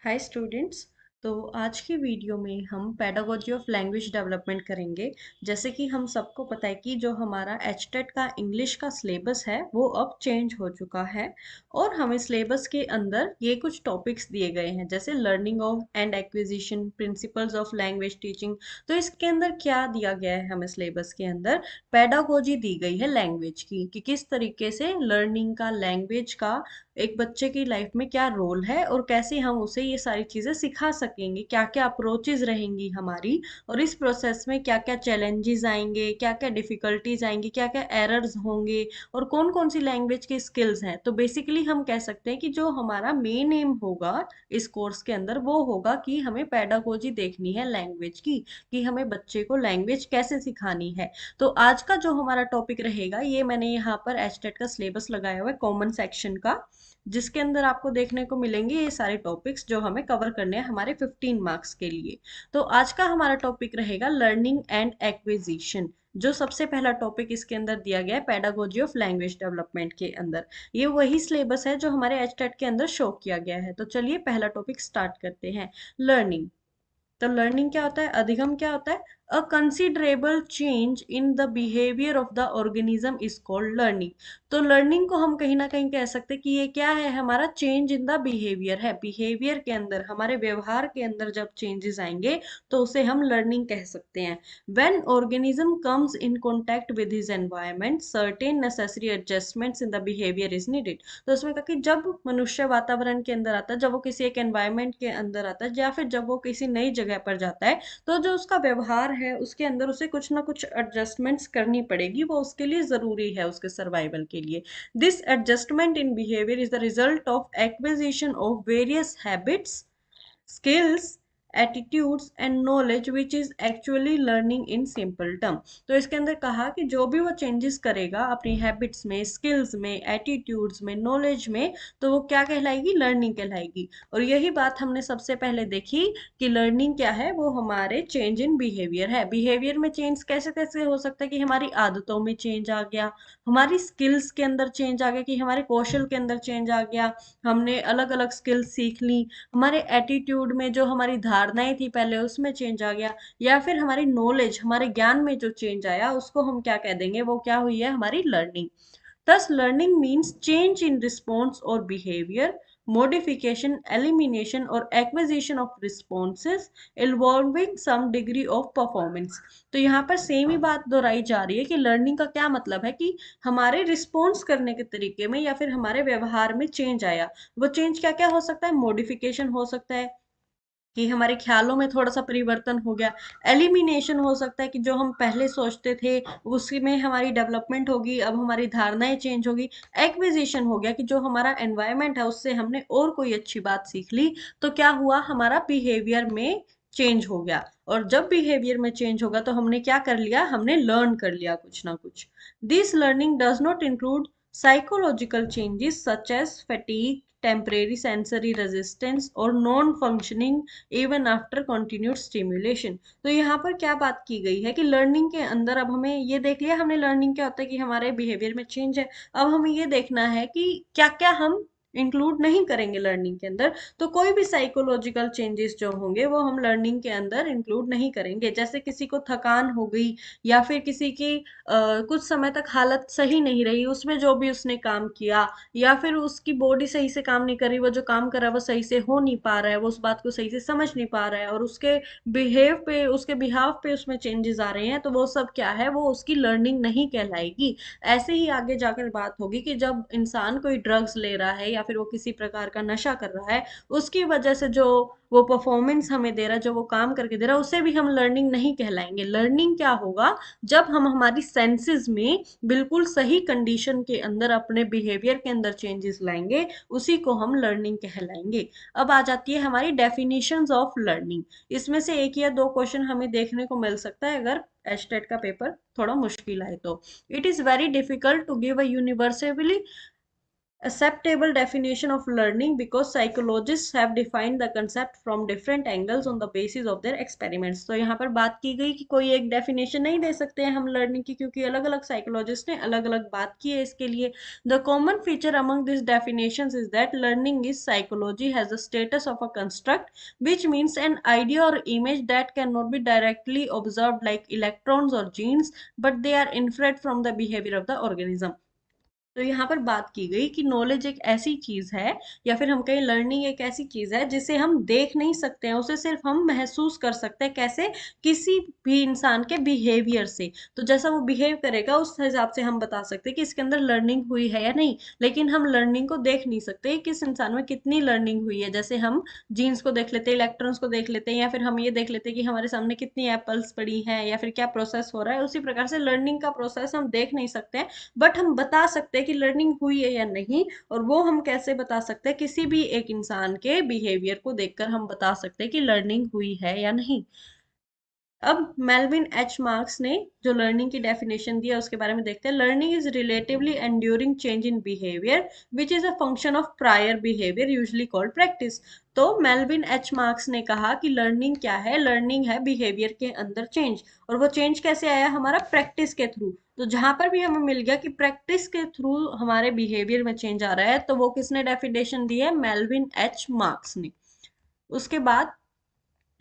Hi students. तो आज की वीडियो में हम पेडागोजी ऑफ लैंग्वेज डेवलपमेंट करेंगे। जैसे कि हम सबको पता है कि जो हमारा एचटेट का इंग्लिश का सिलेबस है वो अब चेंज हो चुका है और हमें सिलेबस के अंदर ये कुछ टॉपिक्स दिए गए हैं, जैसे learning of and acquisition, principles of language teaching. तो इसके अंदर क्या दिया गया है, हमें सिलेबस के अंदर पेडागोजी दी गई है लैंग्वेज की, कि किस तरीके से लर्निंग का, लैंग्वेज का एक बच्चे की लाइफ में क्या रोल है और कैसे हम उसे ये सारी चीज़ें सिखा सकेंगे, क्या क्या अप्रोचेस रहेंगी हमारी, और इस प्रोसेस में क्या क्या चैलेंजेस आएंगे, क्या क्या डिफिकल्टीज आएंगी, क्या क्या एरर्स होंगे और कौन कौन सी लैंग्वेज की स्किल्स हैं। तो बेसिकली हम कह सकते हैं कि जो हमारा मेन एम होगा इस कोर्स के अंदर वो होगा कि हमें पेडागोजी देखनी है लैंग्वेज की, कि हमें बच्चे को लैंग्वेज कैसे सिखानी है। तो आज का जो हमारा टॉपिक रहेगा, ये मैंने यहाँ पर एचटेट का सिलेबस लगाया हुआ है कॉमन सेक्शन का, जिसके अंदर आपको देखने को मिलेंगे ये सारे टॉपिक्स जो हमें कवर करने हैं हमारे 15 मार्क्स के लिए। तो आज का हमारा टॉपिक रहेगा लर्निंग एंड एक्विजिशन। जो सबसे पहला टॉपिक इसके अंदर दिया गया है पेडागोजी ऑफ लैंग्वेज डेवलपमेंट के अंदर, ये वही सिलेबस है जो हमारे एचटेट के अंदर शो किया गया है। तो चलिए पहला टॉपिक स्टार्ट करते हैं। लर्निंग। तो लर्निंग क्या होता है, अधिगम क्या होता है? अ considerable change in the behaviour of the organism is called learning. तो लर्निंग को हम कहीं ना कहीं कह सकते हैं कि ये क्या है, हमारा चेंज इन द बिहेवियर है। बिहेवियर के अंदर, हमारे व्यवहार के अंदर जब चेंजेस आएंगे तो उसे हम लर्निंग कह सकते हैं। When organism comes in contact with his environment, certain necessary adjustments in the behaviour is needed. तो उसमें कहा कि जब मनुष्य वातावरण के अंदर आता है, जब वो किसी एक एनवायरनमेंट के अंदर आता है, या फिर जब वो किसी नई जगह पर जाता है, तो जो उसका व्यवहार है उसके अंदर उसे कुछ ना कुछ एडजस्टमेंट्स करनी पड़ेगी, वो उसके लिए जरूरी है, उसके सर्वाइवल के लिए। This adjustment in behaviour is the result of acquisition of various habits, skills, attitudes and knowledge which is actually learning in simple term. तो इसके अंदर कहा कि जो भी वो चेंजेस करेगा अपनी हैबिट्स में, स्किल्स में, एटीट्यूड्स में, नॉलेज में, तो वो क्या कहलाएगी? लर्निंग कहलाएगी। और यही बात हमने सबसे पहले देखी कि लर्निंग क्या है, वो हमारे चेंज इन बिहेवियर है। बिहेवियर में चेंज कैसे कैसे हो सकता है? कि हमारी आदतों में चेंज आ गया, हमारी स्किल्स के अंदर चेंज आ गया, कि हमारे कौशल के अंदर चेंज आ गया, हमने अलग अलग स्किल्स सीख ली, हमारे एटीट्यूड में, जो हमारी धारणाएं थी पहले, उसमें चेंज आ गया, या फिर हमारी नॉलेज, हमारे ज्ञान में जो चेंज आया उसको हम क्या कह देंगे? वो क्या हुई है? हमारी learning. Thus, learning means change in response or behavior, modification, elimination, or acquisition of responses involving some degree of performance। तो यहाँ पर सेम ही बात दोहराई जा रही है कि लर्निंग का क्या मतलब है, कि हमारे रिस्पॉन्स करने के तरीके में या फिर हमारे व्यवहार में चेंज आया। वो चेंज क्या क्या हो सकता है? मॉडिफिकेशन हो सकता है, कि हमारे ख्यालों में थोड़ा सा परिवर्तन हो गया। एलिमिनेशन हो सकता है कि जो हम पहले सोचते थे उसी में हमारी डेवलपमेंट होगी, अब हमारी धारणाएं चेंज होगी। एक्विजिशन हो गया कि जो हमारा एनवायरनमेंट है उससे हमने और कोई अच्छी बात सीख ली, तो क्या हुआ? हमारा बिहेवियर में चेंज हो गया। और जब बिहेवियर में चेंज होगा तो हमने क्या कर लिया? हमने लर्न कर लिया कुछ ना कुछ। This learning does not include psychological changes such as fatigue, temporary sensory resistance, or non-functioning even after continued stimulation। तो यहाँ पर क्या बात की गई है कि लर्निंग के अंदर, अब हमें ये देख लिया हमने लर्निंग क्या होता है, कि हमारे बिहेवियर में चेंज है। अब हमें ये देखना है कि क्या क्या हम इंक्लूड नहीं करेंगे लर्निंग के अंदर। तो कोई भी साइकोलॉजिकल चेंजेस जो होंगे वो हम लर्निंग के अंदर इंक्लूड नहीं करेंगे। जैसे किसी को थकान हो गई, या फिर किसी की कुछ समय तक हालत सही नहीं रही, उसमें जो भी उसने काम किया, या फिर उसकी बॉडी सही से काम नहीं कर रही, वो जो काम कर रहा है वो सही से हो नहीं पा रहा है, वो उस बात को सही से समझ नहीं पा रहा है, और उसके बिहेव पे, उसके बिहाव पे उसमें चेंजेस आ रहे हैं, तो वो सब क्या है? वो उसकी लर्निंग नहीं कहलाएगी। ऐसे ही आगे जाकर बात होगी कि जब इंसान कोई ड्रग्स ले रहा है या फिर वो किसी प्रकार का नशा कर रहा है, उसकी वजह से जो वो परफॉर्मेंस हमें दे रहा है, जो वो काम करके दे रहा है, उसे भी हम लर्निंग नहीं कहलाएंगे। लर्निंग क्या होगा? जब हम हमारी सेंसेस में बिल्कुल सही कंडीशन के अंदर अपने बिहेवियर के अंदर चेंजेस लाएंगे, उसी को हम लर्निंग कहलाएंगे। अब आ जाती है हमारी डेफिनेशंस ऑफ लर्निंग। इसमें से एक या दो क्वेश्चन हमें देखने को मिल सकता है अगर एचटेट का पेपर थोड़ा मुश्किल आए तो। It is very difficult to give a universally acceptable definition of learning because psychologists have defined the concept from different angles on the basis of their experiments। तो यहाँ पर बात की गई कि कोई एक definition नहीं दे सकते हैं हम learning की, क्योंकि अलग अलग psychologists ने अलग अलग बात की है इसके लिए। The common feature among these definitions is that learning is psychology has the status of a construct, which means an idea or image that cannot be directly observed like electrons or genes, but they are inferred from the behavior of the organism। तो यहाँ पर बात की गई कि knowledge एक ऐसी चीज है, या फिर हम कहें लर्निंग एक ऐसी चीज है जिसे हम देख नहीं सकते हैं, उसे सिर्फ हम महसूस कर सकते हैं। कैसे? किसी भी इंसान के बिहेवियर से। तो जैसा वो बिहेव करेगा उस हिसाब से हम बता सकते हैं कि इसके अंदर लर्निंग हुई है या नहीं। लेकिन हम लर्निंग को देख नहीं सकते किस इंसान में कितनी लर्निंग हुई है। जैसे हम जीन्स को देख लेते हैं, इलेक्ट्रॉन्स को देख लेते हैं, या फिर हम ये देख लेते हैं कि हमारे सामने कितनी एप्पल्स पड़ी हैं, या फिर क्या प्रोसेस हो रहा है। उसी प्रकार से लर्निंग का प्रोसेस हम देख नहीं सकते हैं, बट हम बता सकते हैं कि लर्निंग हुई है या नहीं। और वो हम कैसे बता सकते हैं? किसी भी एक इंसान के बिहेवियर को देखकर हम बता सकते हैं कि लर्निंग हुई है या नहीं। अब मेलविन एच मार्क्स ने जो लर्निंग की डेफिनेशन दी है उसके बारे में देखते हैं। Learning is relatively enduring change in behaviour which is a function of prior behaviour usually called practice. तो मेलविन एच मार्क्स ने कहा कि लर्निंग क्या है? लर्निंग है बिहेवियर के अंदर चेंज। और वो चेंज कैसे आया? हमारा प्रैक्टिस के थ्रू। तो जहां पर भी हमें मिल गया कि प्रैक्टिस के थ्रू हमारे बिहेवियर में चेंज आ रहा है, तो वो किसने डेफिनेशन दी है? मेलविन एच मार्क्स ने। उसके बाद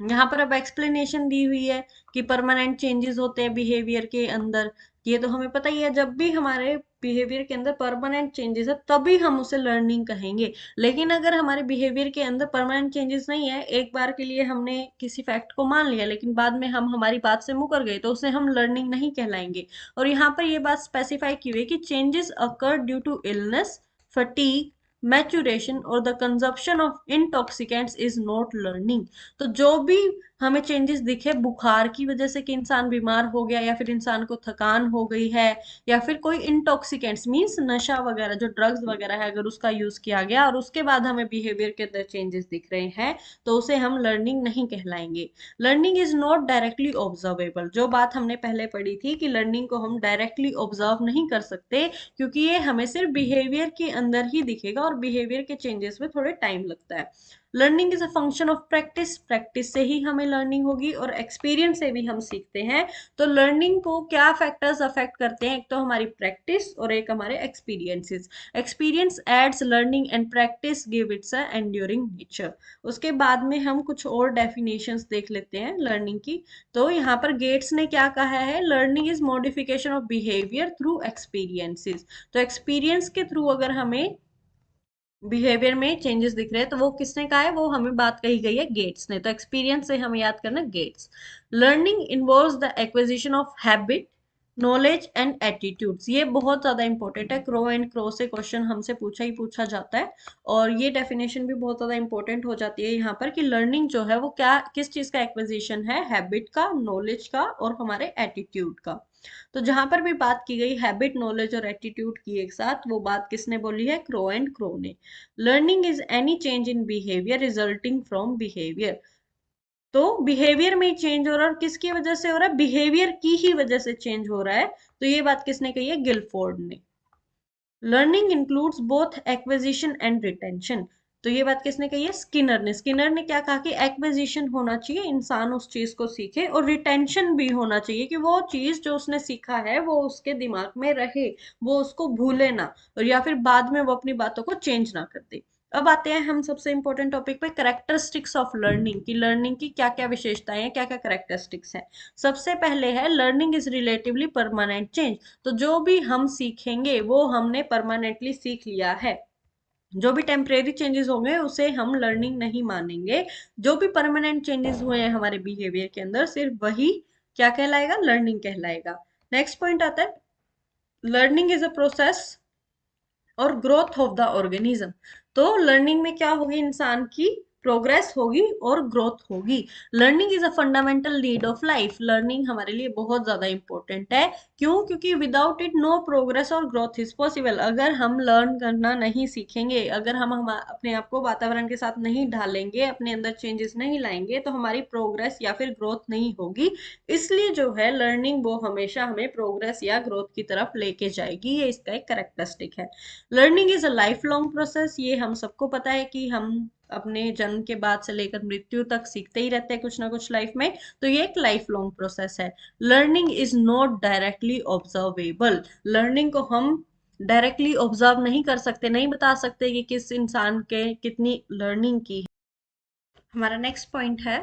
यहाँ पर अब एक्सप्लेनेशन दी हुई है कि परमानेंट चेंजेस होते हैं बिहेवियर के अंदर। ये तो हमें पता ही है, जब भी हमारे बिहेवियर के अंदर परमानेंट चेंजेस है तभी हम उसे लर्निंग कहेंगे। लेकिन अगर हमारे बिहेवियर के अंदर परमानेंट चेंजेस नहीं है, एक बार के लिए हमने किसी फैक्ट को मान लिया लेकिन बाद में हम हमारी बात से मुकर गए, तो उसे हम लर्निंग नहीं कहलाएंगे। और यहाँ पर ये बात स्पेसिफाई की हुई है कि changes occur due to illness, fatigue, maturation और the consumption of intoxicants is not learning. तो जो भी हमें चेंजेस दिखे बुखार की वजह से कि इंसान बीमार हो गया, या फिर इंसान को थकान हो गई है, या फिर कोई इंटॉक्सिकेंट्स मींस नशा वगैरह जो ड्रग्स वगैरह है अगर उसका यूज किया गया और उसके बाद हमें बिहेवियर के अंदर चेंजेस दिख रहे हैं, तो उसे हम लर्निंग नहीं कहलाएंगे। Learning is not directly observable. जो बात हमने पहले पढ़ी थी कि लर्निंग को हम डायरेक्टली ऑब्जर्व नहीं कर सकते, क्योंकि ये हमें सिर्फ बिहेवियर के अंदर ही दिखेगा और बिहेवियर के चेंजेस में थोड़े टाइम लगता है। Learning is a function of practice. Practice से ही हमें लर्निंग होगी और एक्सपीरियंस से भी हम सीखते हैं। तो लर्निंग को क्या फैक्टर्स अफेक्ट करते हैं? एक तो हमारी प्रैक्टिस और एक हमारे experiences. Experience aids learning and practice give its a enduring nature. उसके बाद में हम कुछ और डेफिनेशंस देख लेते हैं लर्निंग की। तो यहाँ पर गेट्स ने क्या कहा है? Learning is modification of behaviour through experiences. तो एक्सपीरियंस के थ्रू अगर हमें बिहेवियर में चेंजेस दिख रहे हैं, तो वो किसने कहा है? वो हमें बात कही गई है गेट्स ने। तो एक्सपीरियंस से हमें याद करना gets. Learning involves the acquisition of habit, knowledge and attitudes. ये बहुत ज्यादा इंपॉर्टेंट है, क्रो एंड क्रो से क्वेश्चन हमसे पूछा ही पूछा जाता है। और ये डेफिनेशन भी बहुत ज्यादा इंपॉर्टेंट हो जाती है यहाँ पर कि लर्निंग जो है वो क्या किस चीज का एक्विजिशन है? हैबिट का, नॉलेज का और हमारे एटीट्यूड का। तो जहां पर भी बात की गई हैबिट, नॉलेज और एटीट्यूड की एक साथ, वो बात किसने बोली है? क्रो एंड क्रो ने। Learning is any change in behaviour resulting from behaviour. तो बिहेवियर में चेंज हो रहा है, और किसकी वजह से हो रहा है? बिहेवियर की ही वजह से चेंज हो रहा है। तो ये बात किसने कही है? गिलफोर्ड ने। Learning includes both acquisition and retention. तो ये बात किसने कही है? स्किनर ने। स्किनर ने क्या कहा कि एक्विजिशन होना चाहिए, इंसान उस चीज को सीखे, और रिटेंशन भी होना चाहिए कि वो चीज जो उसने सीखा है वो उसके दिमाग में रहे, वो उसको भूले ना, और या फिर बाद में वो अपनी बातों को चेंज ना कर दे। अब आते हैं हम सबसे इंपॉर्टेंट टॉपिक पे, करेक्टरिस्टिक्स ऑफ लर्निंग की लर्निंग की क्या क्या विशेषताएं हैं, क्या क्या करेक्टरिस्टिक्स हैं। सबसे पहले है learning is relatively permanent change. तो जो भी हम सीखेंगे वो हमने परमानेंटली सीख लिया है। जो भी टेम्परेरी चेंजेस होंगे उसे हम लर्निंग नहीं मानेंगे। जो भी परमानेंट चेंजेस हुए हैं हमारे बिहेवियर के अंदर, सिर्फ वही क्या कहलाएगा? लर्निंग कहलाएगा। नेक्स्ट पॉइंट आता है, लर्निंग इज अ प्रोसेस और ग्रोथ ऑफ द ऑर्गेनिज्म। तो लर्निंग में क्या होगी? इंसान की प्रोग्रेस होगी और ग्रोथ होगी। Learning is a fundamental need of life. Learning हमारे लिए बहुत ज्यादा इंपॉर्टेंट है। क्यों? क्योंकि विदाउट इट नो प्रोग्रेस और ग्रोथ इज पॉसिबल। अगर हम लर्न करना नहीं सीखेंगे, अगर हम अपने आप को वातावरण के साथ नहीं ढालेंगे, अपने अंदर चेंजेस नहीं लाएंगे, तो हमारी प्रोग्रेस या फिर ग्रोथ नहीं होगी। इसलिए जो है लर्निंग वो हमेशा हमें प्रोग्रेस या ग्रोथ की तरफ लेके जाएगी। ये इसका एक कैरेक्टरिस्टिक है। Learning is a life long process. ये हम सबको पता है कि हम अपने जन्म के बाद से लेकर मृत्यु तक सीखते ही रहते हैं कुछ ना कुछ लाइफ में। तो ये एक लाइफ लॉन्ग प्रोसेस है। Learning is not directly observable. Learning को हम डायरेक्टली ऑब्जर्व नहीं कर सकते, नहीं बता सकते कि किस इंसान के कितनी लर्निंग की। हमारा नेक्स्ट पॉइंट है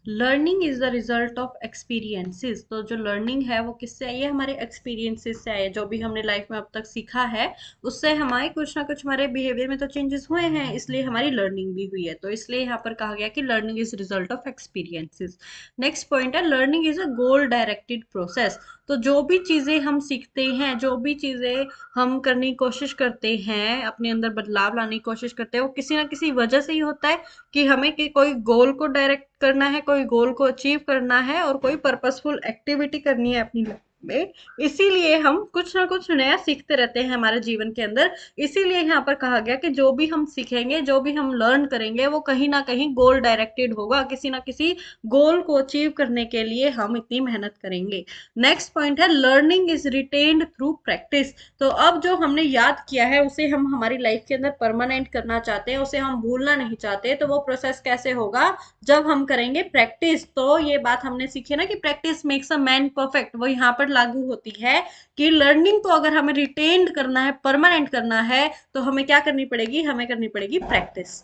learning is the result of experiences. तो जो लर्निंग है वो किससे आई है? हमारे एक्सपीरियंसेस से आई है। जो भी हमने लाइफ में अब तक सीखा है उससे हमारे कुछ ना कुछ हमारे बिहेवियर में तो चेंजेस हुए हैं, इसलिए हमारी लर्निंग भी हुई है। तो इसलिए यहाँ पर कहा गया कि learning is result of experiences. Next point है learning is a goal directed process. तो जो भी चीजें हम सीखते हैं, जो भी चीजें हम करने की कोशिश करते हैं, अपने अंदर बदलाव लाने की कोशिश करते हैं, वो किसी ना किसी वजह से ही होता है। कि हमें कि कोई गोल को डायरेक्ट करना है, कोई गोल को अचीव करना है और कोई पर्पसफुल एक्टिविटी करनी है अपनी लाइफ में। इसीलिए हम कुछ ना कुछ नया सीखते रहते हैं हमारे जीवन के अंदर। इसीलिए यहाँ पर कहा गया कि जो भी हम सीखेंगे, जो भी हम लर्न करेंगे, वो कहीं ना कहीं गोल डायरेक्टेड होगा। किसी ना किसी गोल को अचीव करने के लिए हम इतनी मेहनत करेंगे। नेक्स्ट पॉइंट है learning is retained through practice. तो अब जो हमने याद किया है उसे हम हमारी लाइफ के अंदर परमानेंट करना चाहते हैं, उसे हम भूलना नहीं चाहते। तो वो प्रोसेस कैसे होगा? जब हम करेंगे प्रैक्टिस। तो ये बात हमने सीखी ना कि practice makes a man perfect, वो यहाँ पर लागू होती है कि लर्निंग को अगर हमें रिटेन्ड करना है, परमानेंट करना है, तो हमें क्या करनी पड़ेगी? हमें करनी पड़ेगी प्रैक्टिस।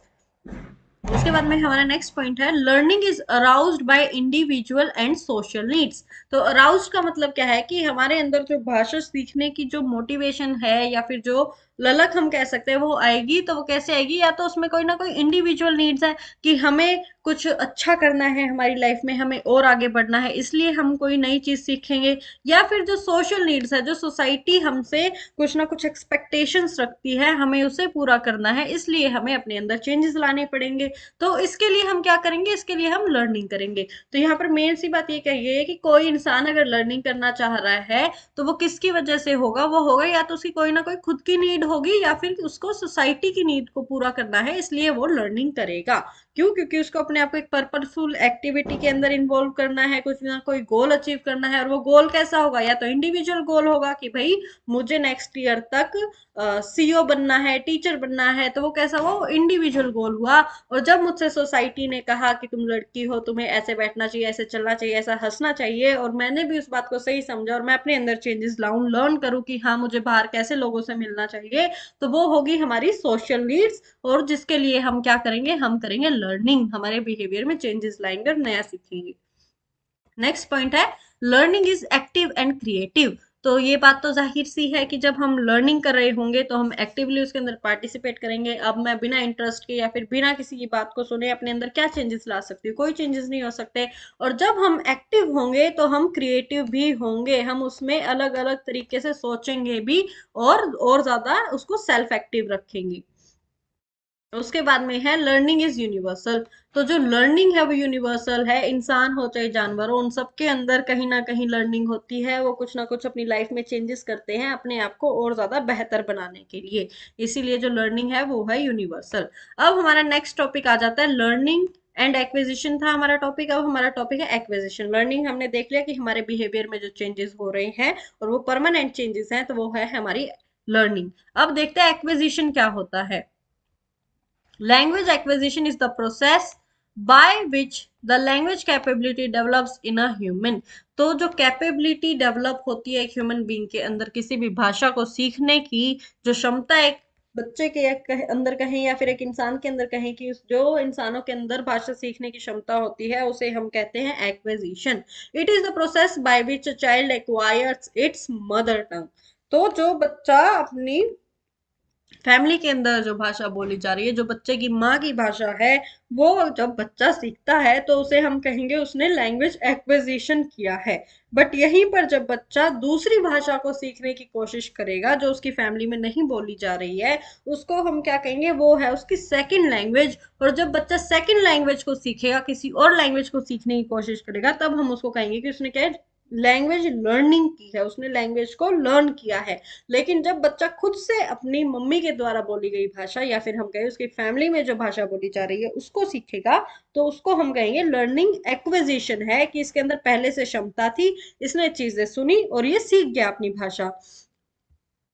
उसके बाद में हमारा नेक्स्ट पॉइंट है learning is aroused by individual and social needs. तो अराउज्ड का मतलब क्या है? कि हमारे अंदर जो भाषा सीखने की जो मोटिवेशन है या फिर जो ललक हम कह सकते हैं वो आएगी। तो वो कैसे आएगी? या तो उसमें कोई ना कोई इंडिविजुअल नीड्स है कि हमें कुछ अच्छा करना है हमारी लाइफ में, हमें और आगे बढ़ना है, इसलिए हम कोई नई चीज सीखेंगे। या फिर जो सोशल नीड्स है, जो सोसाइटी हमसे कुछ ना कुछ एक्सपेक्टेशंस रखती है, हमें उसे पूरा करना है, इसलिए हमें अपने अंदर चेंजेस लाने पड़ेंगे। तो इसके लिए हम क्या करेंगे? इसके लिए हम लर्निंग करेंगे। तो यहाँ पर मेन सी बात ये कही है कि कोई इंसान अगर लर्निंग करना चाह रहा है तो वो किसकी वजह से होगा? वो होगा या तो उसकी कोई ना कोई खुद की नीड होगी या फिर उसको सोसाइटी की नीड को पूरा करना है, इसलिए वो लर्निंग करेगा। क्यों? क्योंकि उसको अपने आप को एक पर्पसफुल एक्टिविटी के अंदर इन्वॉल्व करना है, कुछ ना कोई गोल अचीव करना है। और वो गोल कैसा होगा? या तो इंडिविजुअल गोल होगा कि भाई मुझे नेक्स्ट ईयर तक सीईओ बनना है, टीचर बनना है, तो वो कैसा? वो इंडिविजुअल गोल हुआ। और जब मुझसे सोसाइटी ने कहा कि तुम लड़की हो, तुम्हें ऐसे बैठना चाहिए, ऐसे चलना चाहिए, ऐसा हंसना चाहिए, और मैंने भी उस बात को सही समझा और मैं अपने अंदर चेंजेस लाऊं, लर्न करूं कि हाँ मुझे बाहर कैसे लोगों से मिलना चाहिए, तो वो होगी हमारी सोशल नीड्स। और जिसके लिए हम क्या करेंगे? हम करेंगे लर्निंग, हमारे बिहेवियर में चेंजेस लाएंगे और नया सीखेंगे। नेक्स्ट पॉइंट है learning is active and creative. तो ये बात तो जाहिर सी है कि जब हम लर्निंग कर रहे होंगे तो हम एक्टिवली उसके अंदर पार्टिसिपेट करेंगे। अब मैं बिना इंटरेस्ट के या फिर बिना किसी की बात को सुने अपने अंदर क्या चेंजेस ला सकती हूँ? कोई चेंजेस नहीं हो सकते। और जब हम एक्टिव होंगे तो हम क्रिएटिव भी होंगे, हम उसमें अलग अलग तरीके से सोचेंगे भी और ज्यादा उसको सेल्फ एक्टिव रखेंगे। उसके बाद में है लर्निंग इज यूनिवर्सल। तो जो लर्निंग है वो यूनिवर्सल है। इंसान हो चाहे जानवर हो, उन सबके अंदर कहीं ना कहीं लर्निंग होती है। वो कुछ ना कुछ अपनी लाइफ में चेंजेस करते हैं अपने आप को और ज्यादा बेहतर बनाने के लिए। इसीलिए जो लर्निंग है वो है यूनिवर्सल। अब हमारा नेक्स्ट टॉपिक आ जाता है लर्निंग एंड एक्विजिशन। था हमारा टॉपिक, अब हमारा टॉपिक है एक्विजिशन। लर्निंग हमने देख लिया कि हमारे बिहेवियर में जो चेंजेस हो रहे हैं और वो परमानेंट चेंजेस हैं, तो वो है हमारी लर्निंग। अब देखते हैं एक्विजिशन क्या होता है। Language acquisition is the process by which the language capability develops in a human। तो जो कैपेबिलिटी डेवलप होती है एक ह्यूमन बीइंग के अंदर किसी भी भाषा को सीखने की, जो क्षमता एक बच्चे के अंदर कहें या फिर एक इंसान के अंदर कहें, कि जो इंसानों के अंदर भाषा सीखने की क्षमता होती है उसे हम कहते हैं acquisition. It is the process by which a child acquires it's mother tongue. तो जो बच्चा अपनी फैमिली के अंदर जो भाषा बोली जा रही है, जो बच्चे की माँ की भाषा है, वो जब बच्चा सीखता है तो उसे हम कहेंगे उसने लैंग्वेज एक्विजिशन किया है। बट यहीं पर जब बच्चा दूसरी भाषा को सीखने की कोशिश करेगा जो उसकी फैमिली में नहीं बोली जा रही है, उसको हम क्या कहेंगे, वो है उसकी सेकंड लैंग्वेज। और जब बच्चा सेकंड लैंग्वेज को सीखेगा, किसी और लैंग्वेज को सीखने की कोशिश करेगा, तब हम उसको कहेंगे कि उसने क्या है, लैंग्वेज लर्निंग की है, उसने लैंग्वेज को लर्न किया है। लेकिन जब बच्चा खुद से अपनी मम्मी के द्वारा बोली गई भाषा, या फिर हम कहें उसकी फैमिली में जो भाषा बोली जा रही है उसको सीखेगा, तो उसको हम कहेंगे लर्निंग एक्विजिशन है, कि इसके अंदर पहले से क्षमता थी, इसने चीजें सुनी और ये सीख गया अपनी भाषा।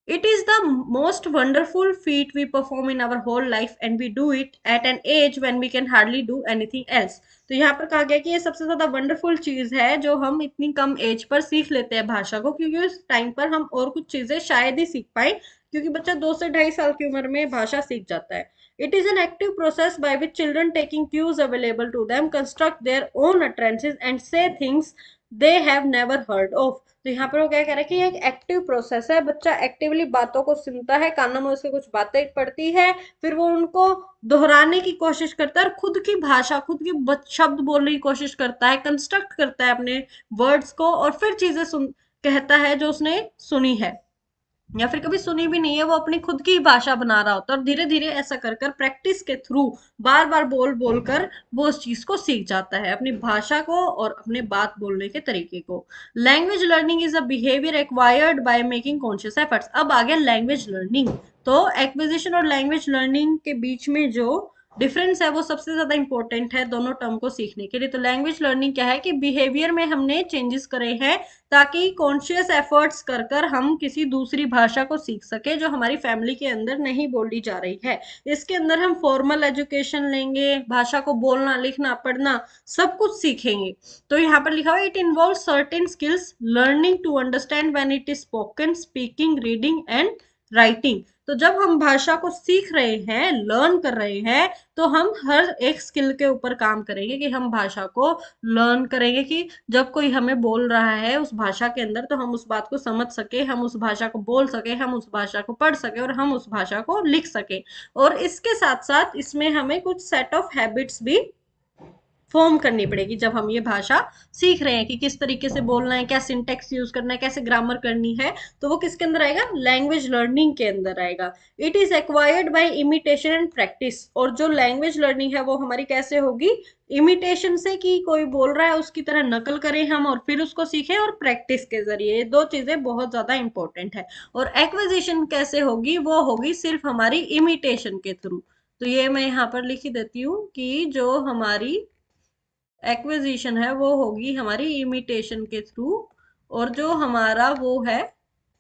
It is the most wonderful feat we perform in our whole life, and we do it at an age when we can hardly do anything else. तो यहाँ पर कहा गया कि ये सबसे ज्यादा वंडरफुल चीज है जो हम इतनी कम एज पर सीख लेते हैं भाषा को, क्योंकि उस टाइम पर हम और कुछ चीजें शायद ही सीख पाए, क्योंकि बच्चा 2 से 2.5 साल की उम्र में भाषा सीख जाता है। It is an active process by which children taking cues available to them construct their own utterances and say things they have never heard of. तो यहाँ पर वो क्या कह रहा है कि ये एक एक्टिव प्रोसेस है, बच्चा एक्टिवली बातों को सुनता है, कानों में उसके कुछ बातें पड़ती है, फिर वो उनको दोहराने की कोशिश करता है और खुद की भाषा, खुद के शब्द बोलने की कोशिश करता है, कंस्ट्रक्ट करता है अपने वर्ड्स को, और फिर चीजें सुन कहता है जो उसने सुनी है, या फिर कभी सुनी भी नहीं है, वो अपनी खुद की भाषा बना रहा होता है। और धीरे धीरे ऐसा कर कर प्रैक्टिस के थ्रू, बार बार बोल बोल कर वो उस चीज को सीख जाता है, अपनी भाषा को और अपने बात बोलने के तरीके को। Language learning is a behaviour acquired by making conscious efforts. अब आ गया लैंग्वेज लर्निंग। तो एक्विजिशन और लैंग्वेज लर्निंग के बीच में जो डिफरेंस है वो सबसे ज्यादा इंपॉर्टेंट है दोनों टर्म को सीखने के लिए। तो लैंग्वेज लर्निंग क्या है कि बिहेवियर में हमने चेंजेस करे हैं, ताकि कॉन्शियस एफर्ट्स कर कर हम किसी दूसरी भाषा को सीख सके जो हमारी फैमिली के अंदर नहीं बोली जा रही है। इसके अंदर हम फॉर्मल एजुकेशन लेंगे, भाषा को बोलना लिखना पढ़ना सब कुछ सीखेंगे। तो यहाँ पर लिखा हुआ है, it involve certain skills learning to understand when it is spoken, speaking, reading and writing. तो जब हम भाषा को सीख रहे हैं, लर्न कर रहे हैं, तो हम हर एक स्किल के ऊपर काम करेंगे, कि हम भाषा को लर्न करेंगे, कि जब कोई हमें बोल रहा है उस भाषा के अंदर तो हम उस बात को समझ सके, हम उस भाषा को बोल सके, हम उस भाषा को पढ़ सके और हम उस भाषा को लिख सके। और इसके साथ साथ इसमें हमें कुछ सेट ऑफ हैबिट्स भी फॉर्म करनी पड़ेगी जब हम ये भाषा सीख रहे हैं, कि किस तरीके से बोलना है, क्या सिंटेक्स यूज करना है, कैसे ग्रामर करनी है। तो वो किसके अंदर आएगा, लैंग्वेज लर्निंग के अंदर आएगा। It is acquired by imitation and practice. और जो लैंग्वेज लर्निंग है वो हमारी कैसे होगी, इमिटेशन से, कि कोई बोल रहा है उसकी तरह नकल करें हम और फिर उसको सीखें, और प्रैक्टिस के जरिए। ये दो चीजें बहुत ज्यादा इंपॉर्टेंट है। और एक्विजिशन कैसे होगी, वो होगी सिर्फ हमारी इमिटेशन के थ्रू। तो ये मैं यहाँ पर लिख ही देती हूँ कि जो हमारी एक्विजिशन है वो होगी हमारी इमिटेशन के थ्रू, और जो हमारा वो है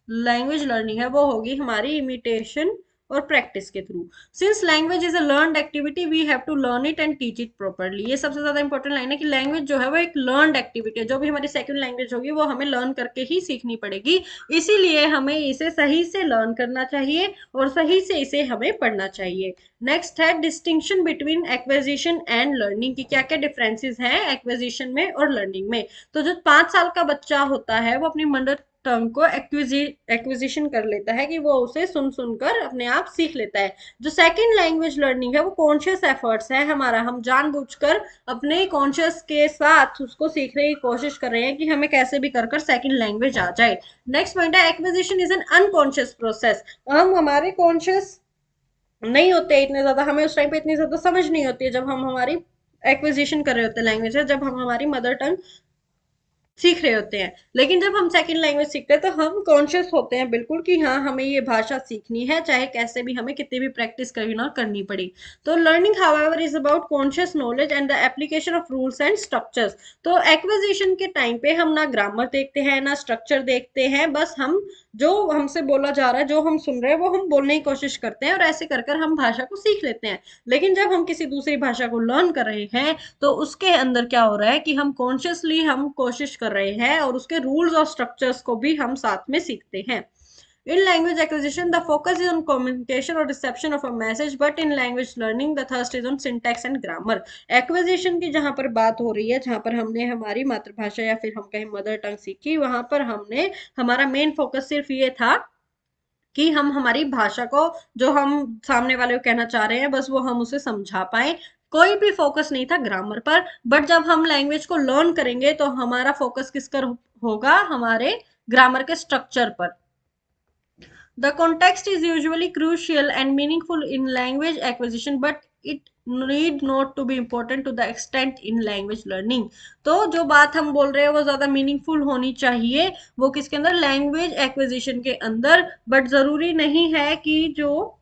लैंग्वेज लर्निंग है वो होगी हमारी इमिटेशन और प्रैक्टिस के थ्रू। Since language is a learned activity we have to learn it and teach it properly. ये सबसे ज्यादा इंपॉर्टेंट लाइन है कि लैंग्वेज जो है वो एक लर्नड एक्टिविटी है, जो भी हमारी सेकंड लैंग्वेज होगी वो हमें लर्न करके ही सीखनी पड़ेगी, इसीलिए हमें इसे सही से लर्न करना चाहिए और सही से इसे हमें पढ़ना चाहिए। नेक्स्ट है distinction between acquisition and learning, की क्या क्या डिफरेंसेस हैं एक्विजिशन में और लर्निंग में। तो जो 5 साल का बच्चा होता है वो अपनी मदर टंग को एक्विजिशन कर लेता है, कि वो उसे सुन सुनकर अपने आप सीख लेता है। जो सेकंड लैंग्वेज लर्निंग है वो कॉन्शियस एफर्ट्स है हमारा, हम जानबूझकर अपने कॉन्शियस के साथ उसको सीखने की कोशिश कर रहे हैं कि हमें कैसे भी कर कर सेकंड लैंग्वेज आ जाए। नेक्स्ट पॉइंट है acquisition is an unconscious process. हम हमारे कॉन्शियस नहीं होते इतने ज्यादा, हमें उस टाइम पे इतनी ज्यादा समझ नहीं होती है जब हम हमारी एक्विजिशन कर रहे होते हैं लैंग्वेज है, जब हम हमारी मदर टंग सीख रहे होते हैं। लेकिन जब हम सेकंड लैंग्वेज सीखते हैं तो हम कॉन्शियस होते हैं बिल्कुल, कि हाँ हमें ये भाषा सीखनी है, चाहे कैसे भी हमें कितनी भी प्रैक्टिस करनी ना करनी पड़ी। तो learning however is about conscious knowledge and the application of rules and structures. तो एक्विजिशन के टाइम पे हम ना ग्रामर देखते हैं ना स्ट्रक्चर देखते हैं, बस हम जो हमसे बोला जा रहा है, जो हम सुन रहे हैं वो हम बोलने की कोशिश करते हैं, और ऐसे कर कर हम भाषा को सीख लेते हैं। लेकिन जब हम किसी दूसरी भाषा को लर्न कर रहे हैं तो उसके अंदर क्या हो रहा है कि हम कॉन्शियसली हम कोशिश कर रहे हैं और उसके रूल्स और स्ट्रक्चर्स को भी हम साथ में सीखते हैं। In language acquisition, the focus is on communication or reception of a message, but in language learning, the thrust is on syntax and grammar. Acquisition की जहाँ पर बात हो रही है, जहाँ पर हमने हमारी मातृभाषा या फिर हम कहें मदर टंग सीखी, वहां पर हमने हमारा मेन फोकस सिर्फ ये था कि हम हमारी भाषा को, जो हम सामने वाले को कहना चाह रहे हैं, बस वो हम उसे समझा पाए। कोई भी फोकस नहीं था ग्रामर पर। बट जब हम लैंग्वेज को लर्न करेंगे तो हमारा फोकस किस पर होगा? हमारे ग्रामर के स्ट्रक्चर पर। The context is usually crucial and meaningful in language acquisition, but it need not to be important to the extent in language learning. तो जो बात हम बोल रहे हैं वो ज्यादा मीनिंगफुल होनी चाहिए, वो किसके अंदर? लैंग्वेज एक्विजिशन के अंदर। बट जरूरी नहीं है कि जो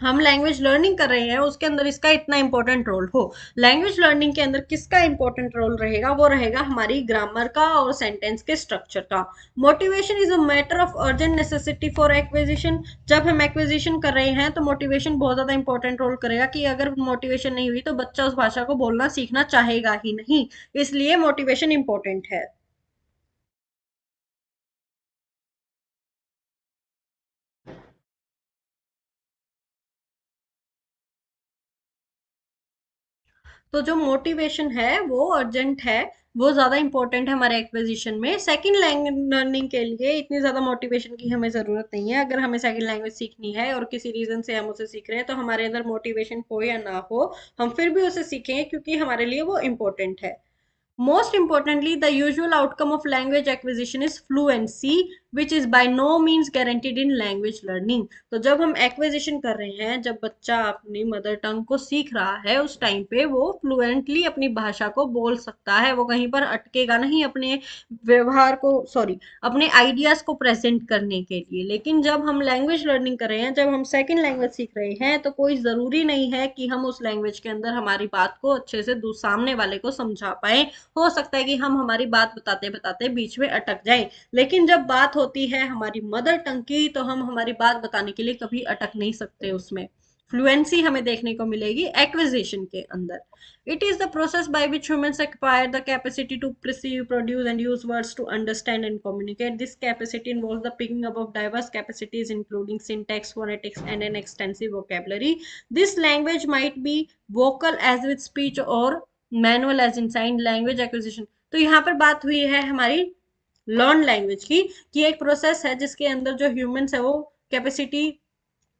हम लैंग्वेज लर्निंग कर रहे हैं उसके अंदर इसका इतना इंपॉर्टेंट रोल हो। लैंग्वेज लर्निंग के अंदर किसका इंपॉर्टेंट रोल रहेगा? वो रहेगा हमारी ग्रामर का और सेंटेंस के स्ट्रक्चर का। Motivation is a matter of urgent necessity for acquisition. जब हम एक्विजिशन कर रहे हैं तो मोटिवेशन बहुत ज्यादा इंपॉर्टेंट रोल करेगा, कि अगर मोटिवेशन नहीं हुई तो बच्चा उस भाषा को बोलना सीखना चाहेगा ही नहीं। इसलिए मोटिवेशन इंपॉर्टेंट है। तो जो मोटिवेशन है वो अर्जेंट है, वो ज्यादा इंपॉर्टेंट है हमारे एक्विजिशन में। सेकंड लैंग्वेज लर्निंग के लिए इतनी ज्यादा मोटिवेशन की हमें जरूरत नहीं है। अगर हमें सेकंड लैंग्वेज सीखनी है और किसी रीजन से हम उसे सीख रहे हैं, तो हमारे अंदर मोटिवेशन हो या ना हो, हम फिर भी उसे सीखेंगे, क्योंकि हमारे लिए वो इम्पोर्टेंट है। Most importantly, the usual outcome of language acquisition is fluency, which is by no means guaranteed in language learning. तो जब हम एक्विजिशन कर रहे हैं, जब बच्चा अपनी मदर टंग को सीख रहा है, उस टाइम पे वो फ्लुएंटली अपनी भाषा को बोल सकता है, वो कहीं पर अटकेगा नहीं अपने व्यवहार को, सॉरी, अपने आइडियाज को प्रेजेंट करने के लिए। लेकिन जब हम लैंग्वेज लर्निंग कर रहे हैं, जब हम सेकेंड लैंग्वेज सीख रहे हैं, तो कोई जरूरी नहीं है कि हम उस लैंग्वेज के अंदर हमारी बात को अच्छे से सामने वाले को समझा पाए। हो सकता है कि हम हमारी बात बताते बताते बीच में अटक जाएं। लेकिन जब बात होती है हमारी मदर टंग की, तो हम हमारी बात बताने के लिए कभी अटक नहीं सकते उसमें। फ्लुएंसी हमें देखने को मिलेगी एक्विजिशन के अंदर। It is the process by which humans acquire the capacity to perceive, produce and use words to understand and communicate. This capacity involves the picking up of diverse capacities including syntax, phonetics and an extensive vocabulary. This language might be vocal as with speech or manual as in sign language acquisition. तो यहाँ पर बात हुई है हमारी learn language की, कि एक प्रोसेस है जिसके अंदर जो ह्यूमंस है वो कैपेसिटी,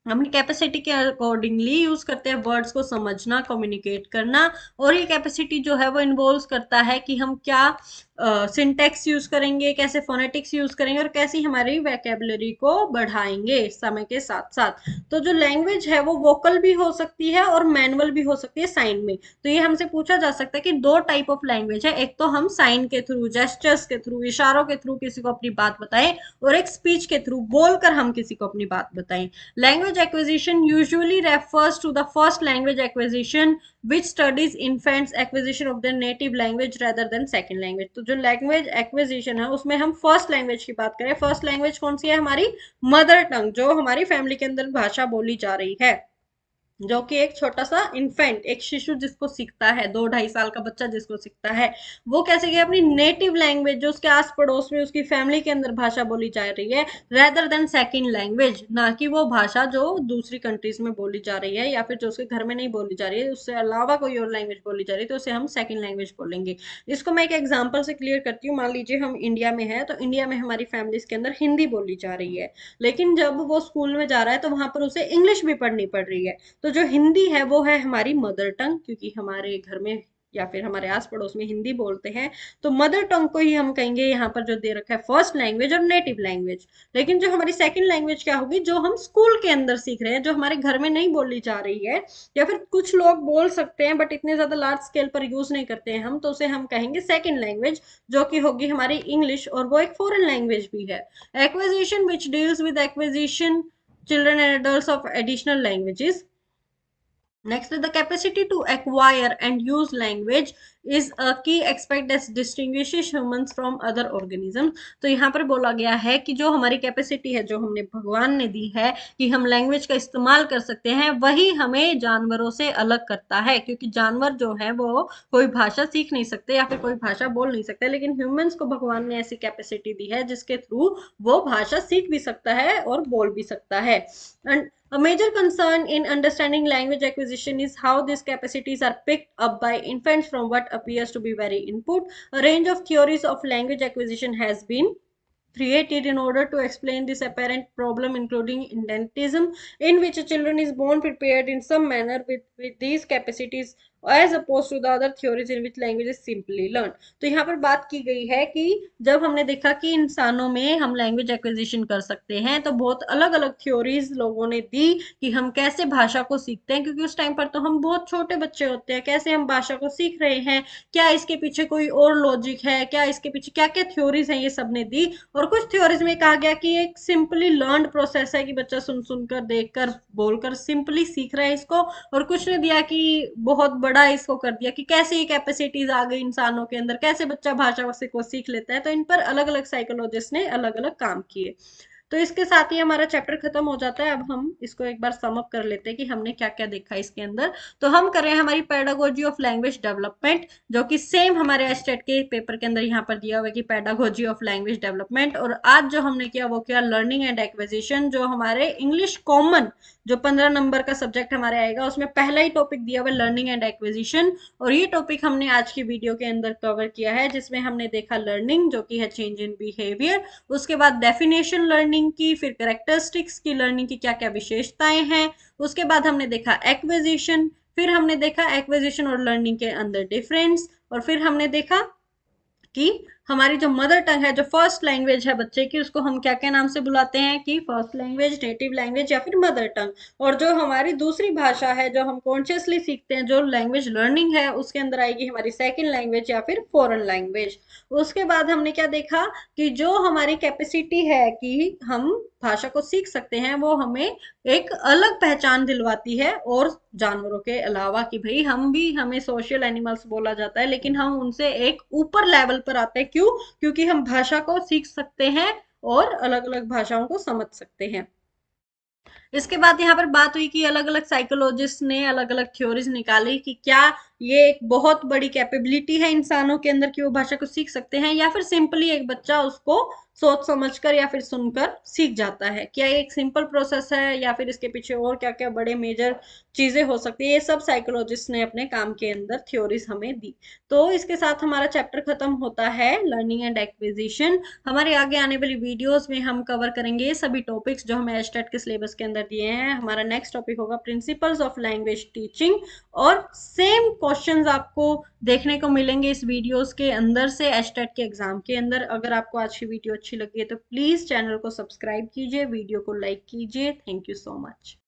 अपनी कैपेसिटी के अकॉर्डिंगली यूज करते हैं वर्ड्स को समझना, कम्युनिकेट करना। और ये कैपेसिटी जो है वो इन्वॉल्व करता है कि हम क्या सिंटेक्स यूज करेंगे, कैसे फोनेटिक्स यूज करेंगे, और कैसी हमारी वैकेबलरी को बढ़ाएंगे समय के साथ साथ। तो जो लैंग्वेज है वो वोकल भी हो सकती है और मैनुअल भी हो सकती है साइन में। तो ये हमसे पूछा जा सकता है कि दो टाइप ऑफ लैंग्वेज है, एक तो हम साइन के थ्रू, जेस्चर्स के थ्रू, इशारों के थ्रू किसी को अपनी बात बताएं, और एक स्पीच के थ्रू बोलकर हम किसी को अपनी बात बताएं। Language acquisition usually refers to the first language acquisition, which studies infants acquisition of their native language rather than second language. तो जो language acquisition है उसमें हम first language की बात करें। first language कौन सी है? हमारी मदर टंग, जो हमारी फैमिली के अंदर भाषा बोली जा रही है, जो कि एक छोटा सा इन्फेंट, एक शिशु जिसको सीखता है, 2 ढाई साल का बच्चा जिसको सीखता है, वो कैसे कि अपनी नेटिव लैंग्वेज, जो उसके आस पड़ोस में उसकी फैमिली के अंदर भाषा बोली जा रही है, रेदर देन सेकंड लैंग्वेज, ना कि वो भाषा जो दूसरी कंट्रीज में बोली जा रही है या फिर जो उसके घर में नहीं बोली जा रही है, उससे अलावा कोई और लैंग्वेज बोली जा रही है, तो उसे हम सेकंड लैंग्वेज बोलेंगे। इसको मैं एक एग्जाम्पल से क्लियर करती हूँ। मान लीजिए हम इंडिया में है, तो इंडिया में हमारी फैमिलीज के अंदर हिंदी बोली जा रही है, लेकिन जब वो स्कूल में जा रहा है तो वहां पर उसे इंग्लिश भी पढ़नी पड़ रही है। तो जो हिंदी है वो है हमारी मदर टंग, क्योंकि हमारे घर में या फिर हमारे आस पड़ोस में हिंदी बोलते हैं। तो मदर टंग को ही हम कहेंगे यहाँ पर जो दे रखा है फर्स्ट लैंग्वेज और नेटिव लैंग्वेज। लेकिन जो हमारी सेकंड लैंग्वेज क्या होगी? जो हम स्कूल के अंदर सीख रहे हैं, जो हमारे घर में नहीं बोली जा रही है, या फिर कुछ लोग बोल सकते हैं बट इतने ज्यादा लार्ज स्केल पर यूज नहीं करते हैं हम, तो उसे हम कहेंगे सेकंड लैंग्वेज, जो कि होगी हमारी इंग्लिश, और वो एक फॉरेन लैंग्वेज भी है। Acquisition which deals with acquisition children and adults of additional languages. Next, the capacity to acquire and use language is a key aspect that distinguishes humans from other organisms. तो यहाँ पर बोला गया है कि जो हमारी कैपेसिटी है, जो हमने भगवान ने दी है कि हम लैंग्वेज का इस्तेमाल कर सकते हैं, वही हमें जानवरों से अलग करता है। क्योंकि जानवर जो है वो कोई भाषा सीख नहीं सकते या फिर कोई भाषा बोल नहीं सकते, लेकिन ह्यूमंस को भगवान ने ऐसी कैपेसिटी दी है जिसके थ्रू वो भाषा सीख भी सकता है और बोल भी सकता है। And a major concern in understanding language acquisition is how these capacities are picked up by infants from what appears to be very input. A range of theories of language acquisition has been created in order to explain this apparent problem, including indentism, in which a children is born prepared in some manner with these capacities as opposed to the other theories in which language is simply learned. तो यहाँ पर बात की गई है कि जब हमने देखा कि इंसानों में हम लैंग्वेज एक्विजिशन कर सकते हैं तो बहुत अलग अलग थ्योरीज लोगों ने दी कि हम कैसे भाषा को सीखते हैं, क्योंकि उस टाइम पर तो हम बहुत छोटे बच्चे होते हैं, कैसे हम भाषा को सीख रहे हैं, क्या इसके पीछे कोई और लॉजिक है, क्या इसके पीछे क्या क्या थ्योरीज हैं, ये सब ने दी। और कुछ थ्योरीज में कहा गया कि एक सिंपली लर्नड प्रोसेस है कि बच्चा सुन सुनकर देखकर बोलकर सिंपली सीख रहा है इसको। और कुछ ने दिया कि बहुत बड़ा इसको कर दिया कि कैसे ये कैपेसिटीज आ गई इंसानों के अंदर, कैसे बच्चा भाषा को सीख लेता है। तो इन पर अलग अलग साइकोलॉजिस्ट ने अलग अलग काम किए। तो इसके साथ ही हमारा चैप्टर खत्म हो जाता है। अब हम इसको एक बार सम अप कर लेते हैं कि हमने क्या क्या देखा इसके अंदर। तो हम कर रहे हैं हमारी पेडागोजी ऑफ लैंग्वेज डेवलपमेंट, जो कि सेम हमारे एस्टेट के पेपर के अंदर यहाँ पर दिया हुआ है कि पेडागोजी ऑफ लैंग्वेज डेवलपमेंट। और आज जो हमने किया वो किया लर्निंग एंड एक्विजिशन, जो हमारे इंग्लिश कॉमन जो 15 नंबर का सब्जेक्ट हमारे आएगा उसमें पहला ही टॉपिक दिया हुआ है लर्निंग एंड एक्विजिशन। और ये टॉपिक हमने आज की वीडियो के अंदर कवर किया है, जिसमें हमने देखा लर्निंग जो कि है चेंज इन बिहेवियर, उसके बाद डेफिनेशन लर्निंग की, फिर कैरेक्टरिस्टिक्स की लर्निंग की क्या क्या विशेषताएं हैं, उसके बाद हमने देखा एक्विजिशन, फिर हमने देखा एक्विजिशन और लर्निंग के अंदर डिफरेंस, और फिर हमने देखा कि हमारी जो मदर टंग है, जो फर्स्ट लैंग्वेज है बच्चे की, उसको हम क्या क्या नाम से बुलाते हैं कि फर्स्ट लैंग्वेज, नेटिव लैंग्वेज या फिर मदर टंग। और जो हमारी दूसरी भाषा है जो हम कॉन्शियसली सीखते हैं, जो लैंग्वेज लर्निंग है, उसके अंदर आएगी हमारी सेकंड लैंग्वेज या फिर फॉरेन लैंग्वेज। उसके बाद हमने क्या देखा कि जो हमारी कैपेसिटी है कि हम भाषा को सीख सकते हैं, वो हमें एक अलग पहचान दिलवाती है और जानवरों के अलावा, कि भाई हम भी, हमें सोशल एनिमल्स बोला जाता है लेकिन हम उनसे एक ऊपर लेवल पर आते हैं। क्यों? क्योंकि हम भाषा को सीख सकते हैं और अलग अलग भाषाओं को समझ सकते हैं। इसके बाद यहाँ पर बात हुई कि अलग अलग साइकोलॉजिस्ट ने अलग अलग थ्योरीज निकाली कि क्या ये एक बहुत बड़ी कैपेबिलिटी है इंसानों के अंदर कि वो भाषा को सीख सकते हैं, या फिर सिंपली एक बच्चा उसको सोच समझकर या फिर सुनकर सीख जाता है। क्या ये एक सिंपल प्रोसेस है या फिर इसके पीछे और क्या क्या बड़े मेजर चीजें हो सकती है, ये सब साइकोलॉजिस्ट ने अपने काम के अंदर थ्योरीज हमें दी। तो इसके साथ हमारा चैप्टर खत्म होता है लर्निंग एंड एक्विजिशन। हमारे आगे आने वाली वीडियोस में हम कवर करेंगे ये सभी टॉपिक्स जो हमें एचटेट के सिलेबस के अंदर दिए हैं। हमारा नेक्स्ट टॉपिक होगा प्रिंसिपल्स ऑफ लैंग्वेज टीचिंग, और सेम क्वेश्चंस आपको देखने को मिलेंगे इस वीडियोस के अंदर से एचटेट के एग्जाम के अंदर। अगर आपको आज की वीडियो अच्छी लगी है तो प्लीज चैनल को सब्सक्राइब कीजिए, वीडियो को लाइक कीजिए। Thank you so much.